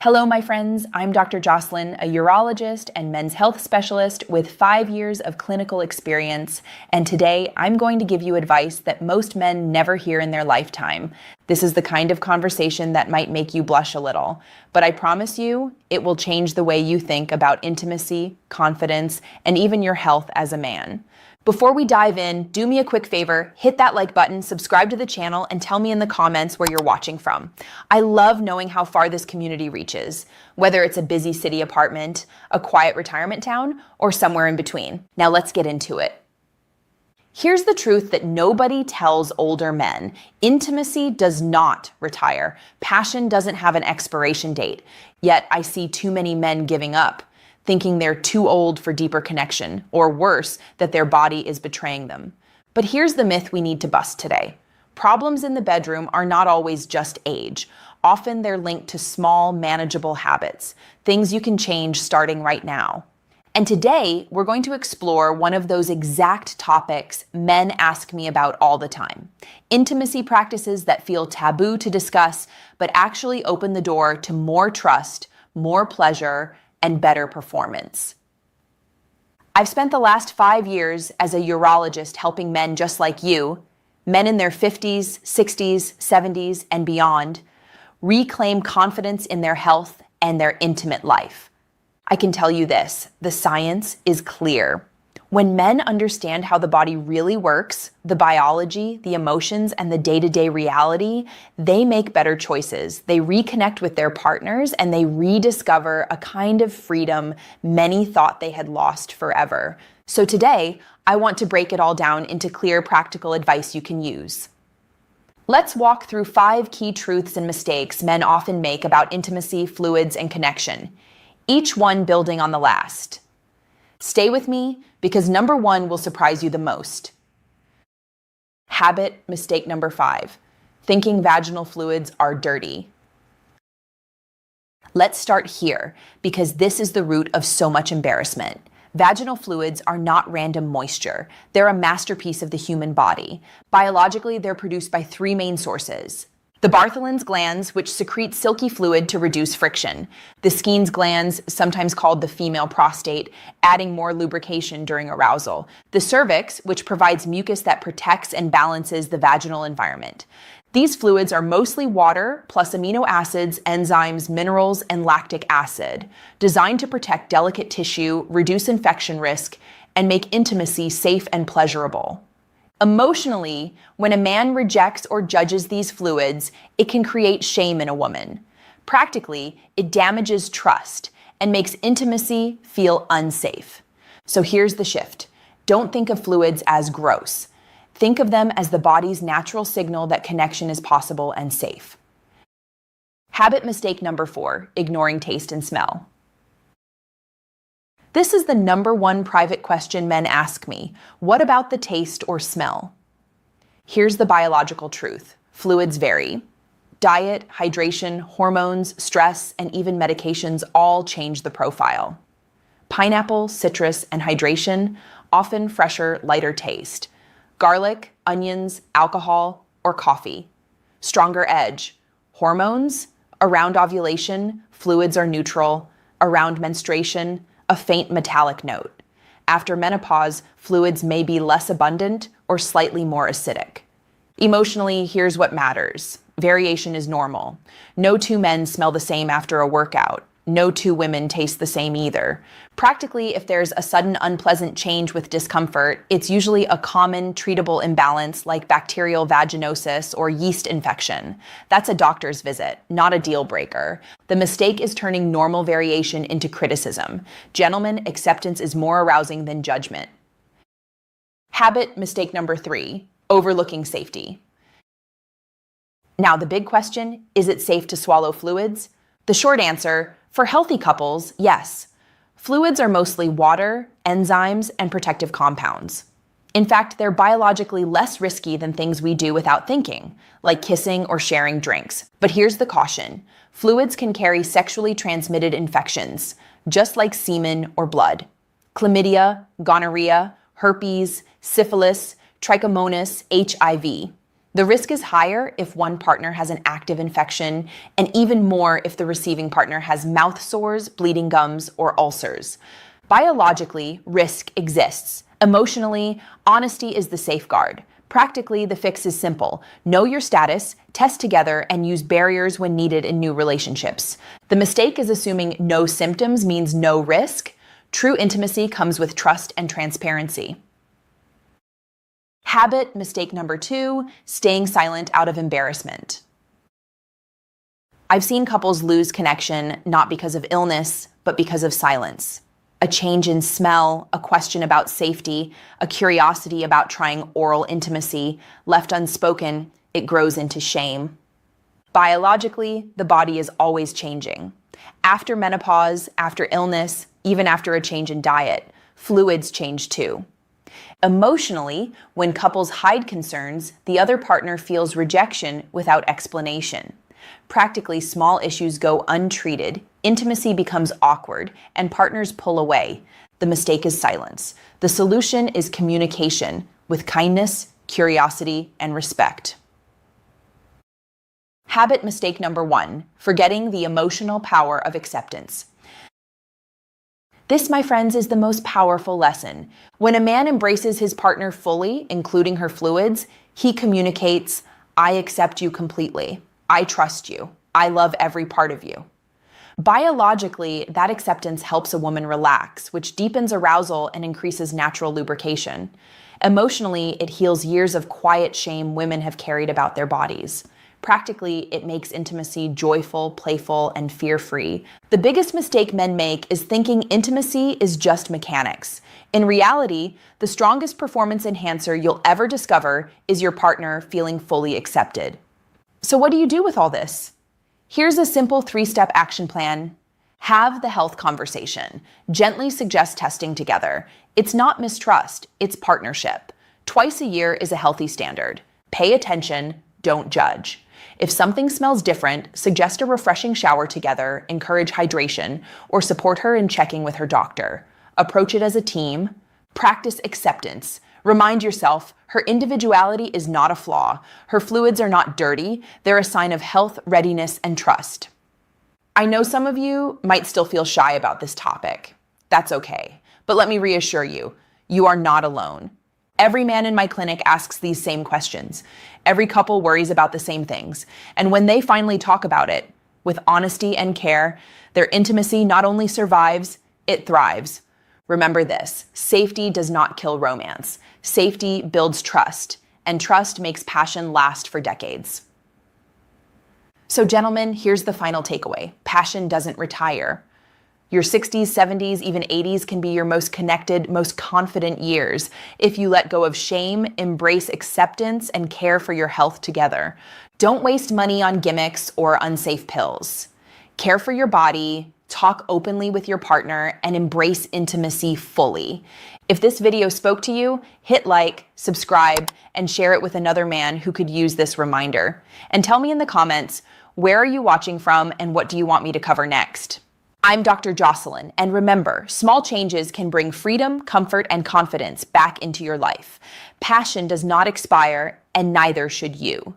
Hello, my friends. I'm Dr. Jocelyn, a urologist and men's health specialist with 5 years of clinical experience, and today I'm going to give you advice that most men never hear in their lifetime. This is the kind of conversation that might make you blush a little, but I promise you, it will change the way you think about intimacy, confidence, and even your health as a man. Before we dive in, do me a quick favor, hit that like button, subscribe to the channel, and tell me in the comments where you're watching from. I love knowing how far this community reaches, whether it's a busy city apartment, a quiet retirement town, or somewhere in between. Now let's get into it. Here's the truth that nobody tells older men. Intimacy does not retire. Passion doesn't have an expiration date. Yet I see too many men giving up, thinking they're too old for deeper connection, or worse, that their body is betraying them. But here's the myth we need to bust today. Problems in the bedroom are not always just age. Often they're linked to small, manageable habits, things you can change starting right now. And today, we're going to explore one of those exact topics men ask me about all the time. Intimacy practices that feel taboo to discuss, but actually open the door to more trust, more pleasure, and better performance. I've spent the last 5 years as a urologist helping men just like you, men in their 50s, 60s, 70s, and beyond, reclaim confidence in their health and their intimate life. I can tell you this, the science is clear. When men understand how the body really works, the biology, the emotions, and the day-to-day reality, they make better choices. They reconnect with their partners and they rediscover a kind of freedom many thought they had lost forever. So today, I want to break it all down into clear, practical advice you can use. Let's walk through 5 key truths and mistakes men often make about intimacy, fluids, and connection, each one building on the last. Stay with me, because number 1 will surprise you the most. Habit mistake number 5, thinking vaginal fluids are dirty. Let's start here, because this is the root of so much embarrassment. Vaginal fluids are not random moisture. They're a masterpiece of the human body. Biologically, they're produced by 3 main sources. The Bartholin's glands, which secrete silky fluid to reduce friction. The Skene's glands, sometimes called the female prostate, adding more lubrication during arousal. The cervix, which provides mucus that protects and balances the vaginal environment. These fluids are mostly water, plus amino acids, enzymes, minerals, and lactic acid, designed to protect delicate tissue, reduce infection risk, and make intimacy safe and pleasurable. Emotionally, when a man rejects or judges these fluids, it can create shame in a woman. Practically, it damages trust and makes intimacy feel unsafe. So here's the shift. Don't think of fluids as gross. Think of them as the body's natural signal that connection is possible and safe. Habit mistake number 4, ignoring taste and smell. This is the number 1 private question men ask me. What about the taste or smell? Here's the biological truth. Fluids vary. Diet, hydration, hormones, stress, and even medications all change the profile. Pineapple, citrus, and hydration, often fresher, lighter taste. Garlic, onions, alcohol, or coffee. Stronger edge. Hormones, around ovulation, fluids are neutral. Around menstruation, a faint metallic note. After menopause, fluids may be less abundant or slightly more acidic. Emotionally, here's what matters. Variation is normal. No 2 men smell the same after a workout. No 2 women taste the same either. Practically, if there's a sudden unpleasant change with discomfort, it's usually a common treatable imbalance like bacterial vaginosis or yeast infection. That's a doctor's visit, not a deal breaker. The mistake is turning normal variation into criticism. Gentlemen, acceptance is more arousing than judgment. Habit mistake number 3, overlooking safety. Now, the big question, is it safe to swallow fluids? The short answer, for healthy couples, yes. Fluids are mostly water, enzymes, and protective compounds. In fact, they're biologically less risky than things we do without thinking, like kissing or sharing drinks. But here's the caution. Fluids can carry sexually transmitted infections, just like semen or blood. Chlamydia, gonorrhea, herpes, syphilis, trichomonas, HIV. The risk is higher if one partner has an active infection, and even more if the receiving partner has mouth sores, bleeding gums, or ulcers. Biologically, risk exists. Emotionally, honesty is the safeguard. Practically, the fix is simple. Know your status, test together, and use barriers when needed in new relationships. The mistake is assuming no symptoms means no risk. True intimacy comes with trust and transparency. Habit mistake number 2, staying silent out of embarrassment. I've seen couples lose connection not because of illness, but because of silence. A change in smell, a question about safety, a curiosity about trying oral intimacy, left unspoken, it grows into shame. Biologically, the body is always changing. After menopause, after illness, even after a change in diet, fluids change too. Emotionally, when couples hide concerns, the other partner feels rejection without explanation. Practically, small issues go untreated, intimacy becomes awkward, and partners pull away. The mistake is silence. The solution is communication with kindness, curiosity, and respect. Habit mistake number 1, forgetting the emotional power of acceptance. This, my friends, is the most powerful lesson. When a man embraces his partner fully, including her fluids, he communicates, "I accept you completely. I trust you. I love every part of you." Biologically, that acceptance helps a woman relax, which deepens arousal and increases natural lubrication. Emotionally, it heals years of quiet shame women have carried about their bodies. Practically, it makes intimacy joyful, playful, and fear-free. The biggest mistake men make is thinking intimacy is just mechanics. In reality, the strongest performance enhancer you'll ever discover is your partner feeling fully accepted. So what do you do with all this? Here's a simple 3-step action plan. Have the health conversation. Gently suggest testing together. It's not mistrust, it's partnership. Twice a year is a healthy standard. Pay attention, don't judge. If something smells different, suggest a refreshing shower together, encourage hydration, or support her in checking with her doctor. Approach it as a team. Practice acceptance. Remind yourself, her individuality is not a flaw. Her fluids are not dirty. They're a sign of health, readiness, and trust. I know some of you might still feel shy about this topic. That's okay. But let me reassure you, you are not alone. Every man in my clinic asks these same questions. Every couple worries about the same things. And when they finally talk about it, with honesty and care, their intimacy not only survives, it thrives. Remember this, safety does not kill romance. Safety builds trust, and trust makes passion last for decades. So gentlemen, here's the final takeaway. Passion doesn't retire. Your 60s, 70s, even 80s can be your most connected, most confident years if you let go of shame, embrace acceptance, and care for your health together. Don't waste money on gimmicks or unsafe pills. Care for your body, talk openly with your partner, and embrace intimacy fully. If this video spoke to you, hit like, subscribe, and share it with another man who could use this reminder. And tell me in the comments, where are you watching from and what do you want me to cover next? I'm Dr. Jocelyn, and remember, small changes can bring freedom, comfort, and confidence back into your life. Passion does not expire, and neither should you.